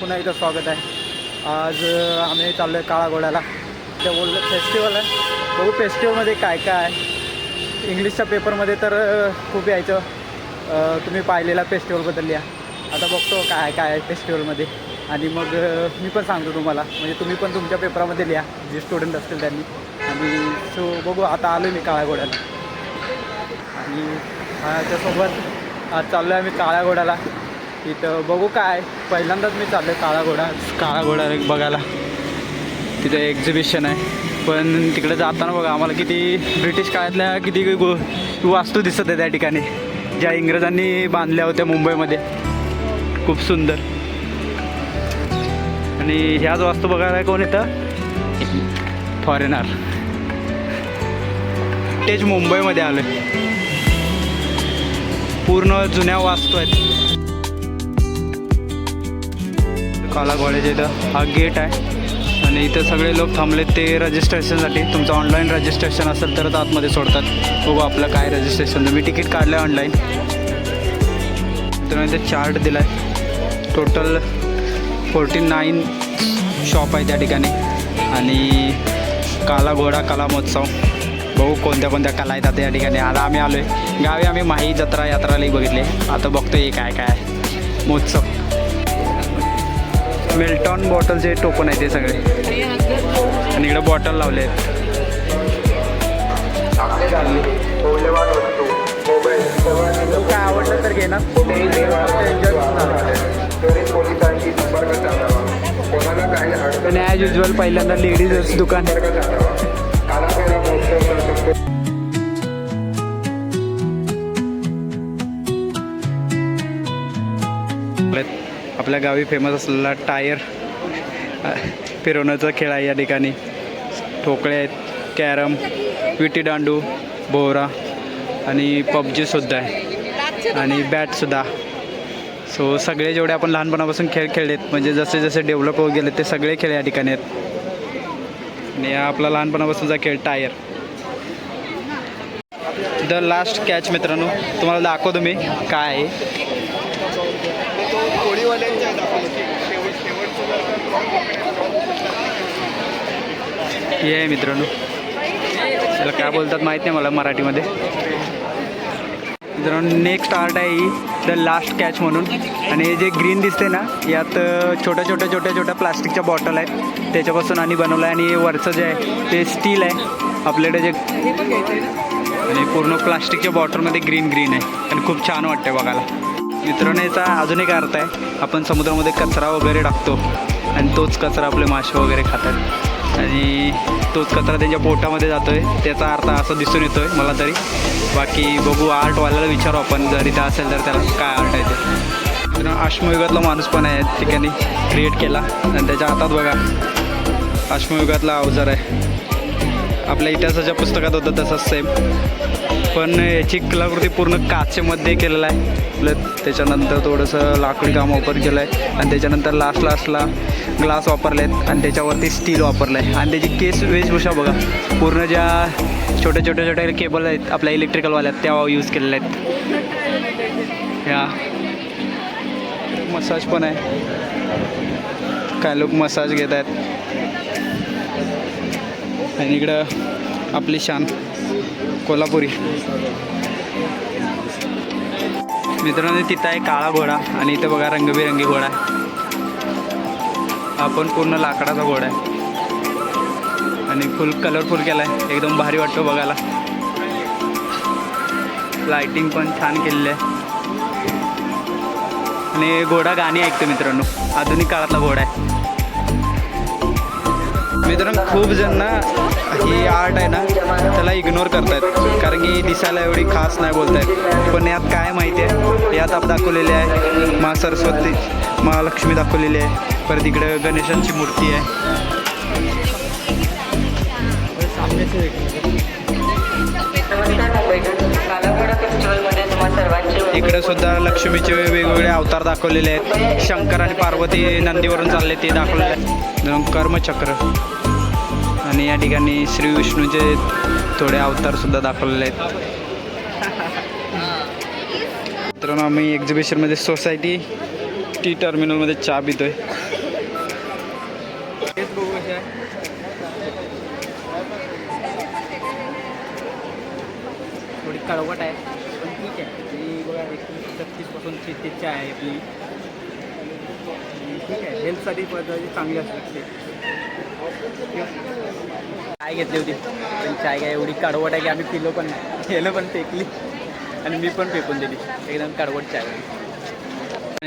पुन्हा एकदा स्वागत आहे. आज आम्ही चाललो आहे काळा घोड्याला. ते बोललं फेस्टिवल आहे. बघू फेस्टिवलमध्ये काय काय आहे. इंग्लिशच्या पेपरमध्ये तर खूप यायचं, तुम्ही पाहिलेला फेस्टिवलबद्दल लिहा. आता बघतो काय काय आहे फेस्टिवलमध्ये आणि मग मी पण सांगतो तुम्हाला, म्हणजे तुम्ही पण तुमच्या पेपरामध्ये लिहा जे स्टुडंट असतील त्यांनी. आणि सो बघू, आता आलो मी काळ्या घोड्याला आणि त्याच्यासोबत आज चाललो आहे आम्ही काळ्या घोड्याला. तिथं बघू काय, पहिल्यांदाच मी चाललो आहे काळा घोडा बघायला. तिथं एक्झिबिशन आहे, पण तिकडे जाताना बघा आम्हाला किती ब्रिटिश काळातल्या किती वास्तू दिसत आहे त्या ठिकाणी, ज्या इंग्रजांनी बांधल्या होत्या मुंबईमध्ये. खूप सुंदर. आणि ह्याच वास्तू बघायला कोण येतं? फॉरेनर. तेच मुंबईमध्ये आलं. पूर्ण जुन्या वास्तू आहेत. काळा घोड्याच्या इथं हा गेट आहे आणि इथं सगळे लोक थांबलेत ते रजिस्ट्रेशनसाठी. तुमचं ऑनलाईन रजिस्ट्रेशन असेल तरच आतमध्ये सोडतात. बघू आपलं काय रजिस्ट्रेशन. मी तिकीट काढलं आहे ऑनलाईन. तर इथे चार्ट दिला आहे. टोटल 49 शॉप आहे त्या ठिकाणी. आणि काळा घोडा कला महोत्सव, बघू कोणत्या कोणत्या कला आहेत आता या ठिकाणी. आता आम्ही आलो आहे गावी. आम्ही माही जत्रा यात्रालाही बघितले. आता बघतो हे काय काय आहे महोत्सव. मिल्टॉन बॉटलचे टोपन आहे ते सगळे. आणि इकडे बॉटल लावले आहेत. काय आवडलं तर घेणार. आणि ॲज युजल पहिल्यांदा लेडीजच दुकान. आपल्या गावी फेमस असलेला टायर फिरवण्याचा खेळ आहे या ठिकाणी. ठोकळे आहेत, कॅरम, विटी दांडू, बोहरा आणि पबजीसुद्धा आहे आणि बॅटसुद्धा. सो सगळे जेवढे आपण लहानपणापासून खेळ खेळलेत, म्हणजे जसे जसे डेव्हलप होत गेले ते सगळे खेळ या ठिकाणी आहेत. आणि आपला लहानपणापासूनचा खेळ टायर. द लास्ट कॅच मित्रांनो, तुम्हाला दाखवतो मी काय आहे. हे आहे मित्रांनो, त्याला काय बोलतात माहीत नाही मला मराठीमध्ये. मित्रांनो नेक्स्ट आर्ट आहे ही द लास्ट कॅच म्हणून. आणि हे जे ग्रीन दिसते ना, यात छोट्या छोट्या प्लास्टिकच्या बॉटल आहेत त्याच्यापासून आणि बनवलं आहे. आणि वरचं जे आहे ते स्टील आहे आपल्याकडे जे. आणि पूर्ण प्लास्टिकच्या बॉटलमध्ये ग्रीन आहे आणि खूप छान वाटते बघायला. मित्रांनो याचा अजून एक अर्थ आहे. आपण समुद्रामध्ये कचरा वगैरे टाकतो आणि तोच कचरा आपले मासे वगैरे खातात आणि तोच कचरा त्यांच्या पोटामध्ये जातो आहे. त्याचा अर्थ असा दिसून येतो आहे मला तरी. बाकी बघू, आर्टवाल्याला विचारू आपण, जर इथं असेल तर त्याला काय आर्ट आहे ते. मित्रांनो अश्मयुगातला माणूस पण आहे ठिकाणी क्रिएट केला आणि त्याच्या हातात बघा अश्मयुगातला अवजार आहे. आपल्या इतिहासाच्या पुस्तकात होतं तसंच सेम, पण याची कलाकृती पूर्ण काचेमध्ये केलेलं आहे. त्याच्यानंतर थोडंसं लाकडी काम वापर केलं आहे आणि त्याच्यानंतर लास्टला ग्लास वापरले आहेत आणि त्याच्यावरती स्टील वापरलं आहे. आणि त्याची केस वेशभूषा बघा, पूर्ण ज्या छोट्या केबल आहेत आपल्या इलेक्ट्रिकलवाल्यात त्या यूज केलेल्या आहेत. ह्या मसाज पण आहे, काय लोक मसाज घेत आहेत. आणि इकडं आपली शान कोल्हापुरी. मित्रांनो तिथं आहे काळा घोडा आणि इथं बघा रंगबिरंगी घोडा आहे. आपण पूर्ण लाकडाचा घोडा आहे आणि फुल कलरफुल केला आहे. एकदम भारी वाटतो बघायला. लाइटिंग पण छान केलेली आहे. आणि घोडा गाणी ऐकतो मित्रांनो. आधुनिक काळातला घोडा आहे. मित्रांनो खूप जण ना ही आर्ट आहे ना त्याला इग्नोर करतायत, कारण की दिसायला एवढी खास नाही बोलतायत. पण यात काय माहिती आहे, यात आपण दाखवलेले आहे मा सरस्वती, महालक्ष्मी दाखवलेली आहे. परत इकडे गणेशांची मूर्ती आहे. इकडे सुद्धा लक्ष्मीचे वेगवेगळे अवतार दाखवलेले आहेत. शंकर आणि पार्वती नंदीवरून चालले ते दाखवलेले आहेत. कर्मचक्र. आणि या ठिकाणी श्री विष्णूचे थोडे अवतारसुद्धा दाखवलेले आहेत. मित्रांनो आम्ही एक्झिबिशनमध्ये सोसायटी टी टर्मिनलमध्ये चहा पितो आहे. कडवट आहे पण ठीक आहे. ही बघा 1936पासूनची ती चाय आहे आपली. ठीक आहे, हेल्थसाठी पद्धती चांगली असू शकते. चाय घेतली होती पण चाय काय एवढी कडवट आहे की आम्ही पिलो पण नाही, हेलं पण फेकली आणि मी पण फेकून दिली. एकदम कडवट चाय.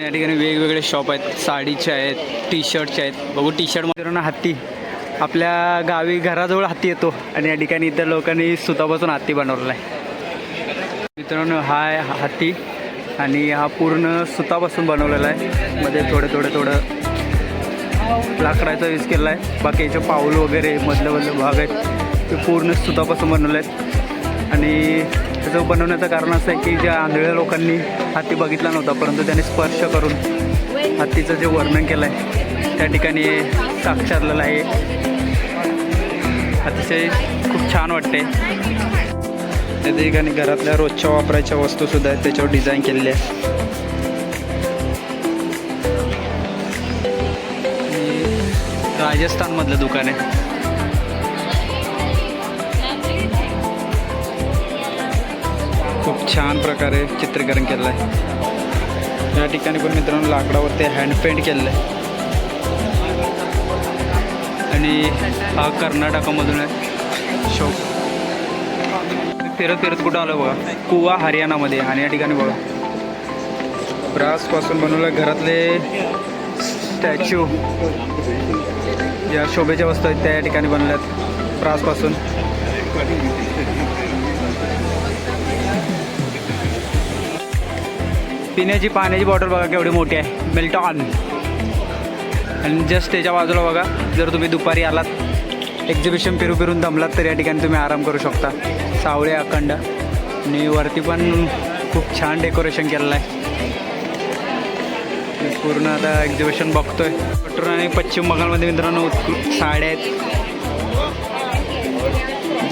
या ठिकाणी वेगवेगळे शॉप आहेत, साडीचे आहेत, टी शर्टचे आहेत. बघू टी शर्टमध्ये ना हत्ती. आपल्या गावी घराजवळ हत्ती येतो आणि या ठिकाणी इतर लोकांनी सुतापासून हत्ती बनवलेला आहे. मित्रांनो हा आहे हत्ती आणि हा पूर्ण सुतापासून बनवलेला आहे. मध्ये थोडं लाकडाचा यूज केला आहे. बाकी याचे पाऊल वगैरे मधले भाग आहेत ते पूर्ण सुतापासून बनवले आहेत. आणि त्याचं बनवण्याचं कारण असं आहे की ज्या आंधळ्या लोकांनी हत्ती बघितला नव्हता परंतु त्याने स्पर्श करून हत्तीचं जे वर्णन केलं आहे त्या ठिकाणी साक्षरलेलं आहे. अतिशय खूप छान वाटते. त्या ठिकाणी घरातल्या रोजच्या वापरायच्या वस्तूसुद्धा आहेत, त्याच्यावर डिझाईन केलेली आहे. राजस्थानमधलं दुकान आहे. खूप छान प्रकारे चित्रीकरण केलं आहे. या ठिकाणी पण मित्रांनो लाकडावरती हँड पेंट केलेलं आहे. आणि हा कर्नाटकामधून आहे शॉप. फिरत कुठं आलो बघा, कुवा हरियाणामध्ये. आणि या ठिकाणी बघा ब्रासपासून बनवलं घरातले स्टॅच्यू, या शोभेच्या वस्तू आहेत त्या या ठिकाणी बनवल्यात ब्रासपासून. पिण्याची पाण्याची बॉटल बघा केवढी मोठी आहे, मिल्टॉन. आणि जस्ट त्याच्या बाजूला बघा, जर तुम्ही दुपारी आलात एक्झिबिशन फिरून दमलात तर या ठिकाणी तुम्ही आराम करू शकता. सावळे अखंड. आणि वरती पण खूप छान डेकोरेशन केलेलं आहे. पूर्ण आता एक्झिबिशन बघतोय. कटोर आणि पश्चिम बंगालमध्ये मित्रांनो साड्या आहेत.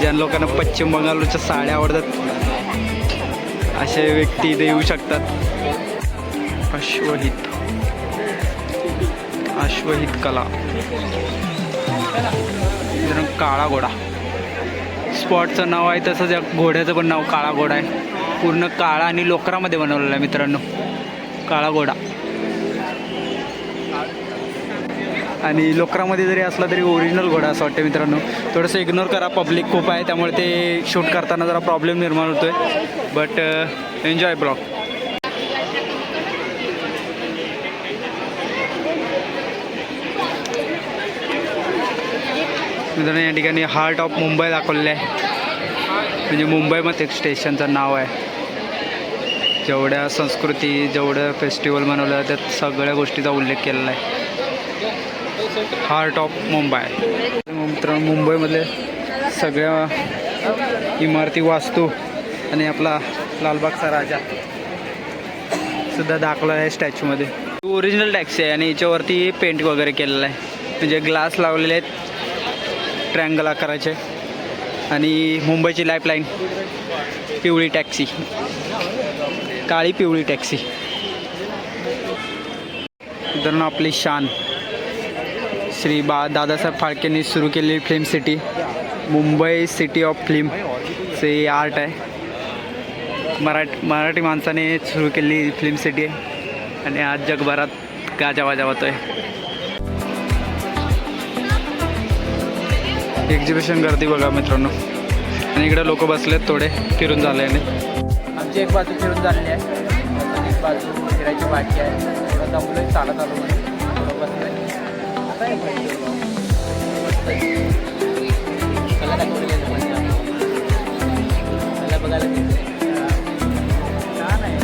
ज्या लोकांना पश्चिम बंगालच्या साड्या आवडतात असे व्यक्ती इथे येऊ शकतात. अश्वहित कला. काळा घोडा स्पॉटचं नाव आहे, तसंच या घोड्याचं पण नाव काळा घोडा आहे. पूर्ण काळा आणि लोकरामध्ये बनवलेला आहे मित्रांनो काळा घोडा. आणि लोकरामध्ये जरी असला तरी ओरिजिनल घोडा असं वाटतं मित्रांनो. थोडंसं इग्नोर करा, पब्लिक खूप आहे त्यामुळे ते शूट करताना जरा प्रॉब्लेम निर्माण होतो आहे. But enjoy blog. मित्रांनो या ठिकाणी हार्ट ऑफ मुंबई दाखवलेलं आहे. म्हणजे मुंबईमध्ये एक स्टेशनचं नाव आहे. जेवढ्या संस्कृती जेवढं फेस्टिवल मनवलं त्यात सगळ्या गोष्टीचा उल्लेख केलेला आहे. Heart of Mumbai. मित्रांनो मुंबईमधले सगळ्या इमारती, वास्तू आणि आपला लालबागचा राजा सुद्धा दाखवला आहे स्टॅच्यूमध्ये. ओरिजिनल टॅक्सी आहे आणि याच्यावरती पेंट वगैरे केलेलं आहे. म्हणजे ग्लास लावलेले आहेत ट्रँगल आकाराचे. आणि मुंबईची लाईफलाईन पिवळी टॅक्सी, काळी पिवळी टॅक्सी. मित्रांनो आपली शान श्री दादासाहेब फाळकेंनी सुरू केलेली film city Mumbai city of फिल्मचे आर्ट आहे. मराठी माणसाने सुरू केलेली फिल्म सिटी आहे आणि आज जगभरात गाजावाजा होतोय. एक्झिबिशन गर्दी बघा मित्रांनो. आणि इकडे लोक बसलेत थोडे फिरून झाल्याने. आमची एक बाजू फिरून झालेली आहे, एक बाजू फिरायची बाकी आहे. मुलं चालत आलो थोडं बसलं. बघायला छान आहे.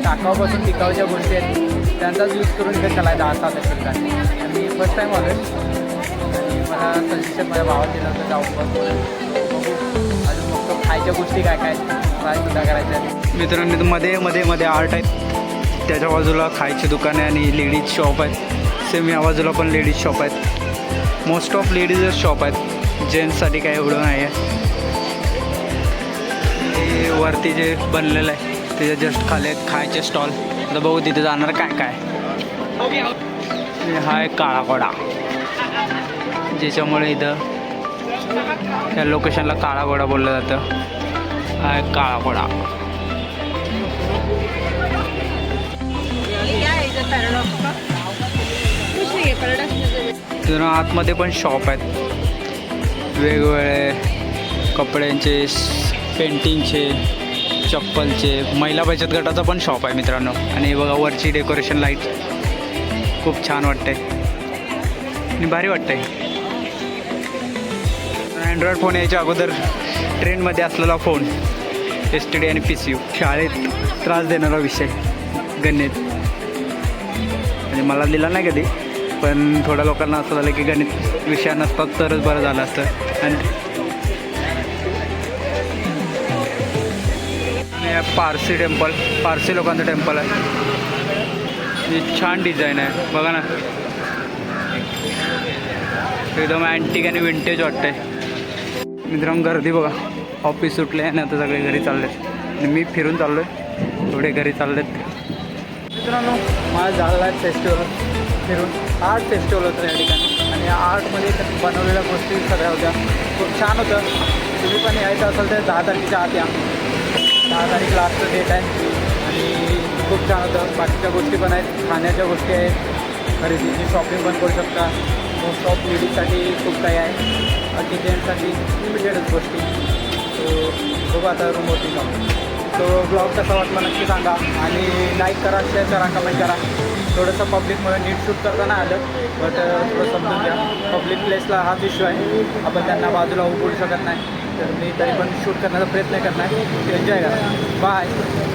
टाकावापासून टिकावच्या गोष्टी आहेत त्यांचाच यूज करून इथे चालायला 10 तास असेल. आणि फर्स्ट टाईम आलो आणि मला सजेशन माझ्या भावात दिलं होतं जाऊन बघू अजून फक्त खायच्या गोष्टी काय सुद्धा करायच्या. मित्रांनो मध्ये आर्ट आहेत, त्याच्या बाजूला खायची दुकाने आणि लेडीज शॉप आहेत. सेम या बाजूला पण लेडीज शॉप आहेत. मोस्ट ऑफ लेडीजच शॉप आहेत, जेंट्ससाठी काय एवढं नाही आहे. हे वरती जे बनलेलं आहे त्याच्या जस्ट खाली आहेत खायचे स्टॉल. आता बघू तिथे जाणार काय. हा एक काळा घोडा, ज्याच्यामुळे इथं त्या लोकेशनला काळा घोडा बोललं जातं. आहे काळा पडा. तिथून आतमध्ये पण शॉप आहेत वेगवेगळे कपड्यांचे, पेंटिंगचे, चप्पलचे. महिला बचत गटाचा पण शॉप आहे मित्रांनो. आणि बघा वरची डेकोरेशन लाईट खूप छान वाटते आणि भारी वाटतंय. अँड्रॉइड फोन यायच्या अगोदर ट्रेनमध्ये असलेला फोन, STD आणि PCU. शाळेत त्रास देणारा विषय गणित. म्हणजे मला दिला नाही कधी, पण थोड्या लोकांना असं झालं की गणित विषय नसतात तरच बरं झालं असतं. आणि पारसी टेम्पल, पारसी लोकांचं टेम्पल आहे. ही छान डिझाईन आहे बघा ना, एकदम अँटिक आणि विंटेज वाटतंय. मित्रांनो गर्दी बघा, ऑफिस सुटले आणि आता सगळे घरी चालले आणि मी फिरून चाललो आहे, थोडे घरी चाललेत. मित्रांनो माझं झालेला आहे फेस्टिवल फिरून. आर्ट फेस्टिवल होतं या ठिकाणी आणि आर्टमध्ये बनवलेल्या गोष्टी सगळ्या होत्या. खूप छान होतं. तुम्ही पण यायचं असेल तर 10 तारखेच्या आत या. 10 तारीख लास्टचं डेट आहे आणि खूप छान होतं. बाकीच्या गोष्टी पण आहेत, खाण्याच्या गोष्टी आहेत, खरेदीची शॉपिंग पण करू शकता. मोस्ट ऑफ लेडीजसाठी खूप काही आहे, बाकी जेंट्ससाठी लिमिटेडच गोष्टी. तो बघू आता रूमवरती जाऊ. तो ब्लॉग कसा वाटला नक्की सांगा आणि लाईक करा, शेअर करा, कमेंट करा. थोडंसं पब्लिकमुळे नीट शूट करताना आलं, बट थोडं समजून घ्या. पब्लिक प्लेसला हाच इश्यू आहे, आपण त्यांना बाजूला उभू शकत नाही. तर मी तरी पण शूट करण्याचा प्रयत्न करणार. एन्जॉय करा. बाय.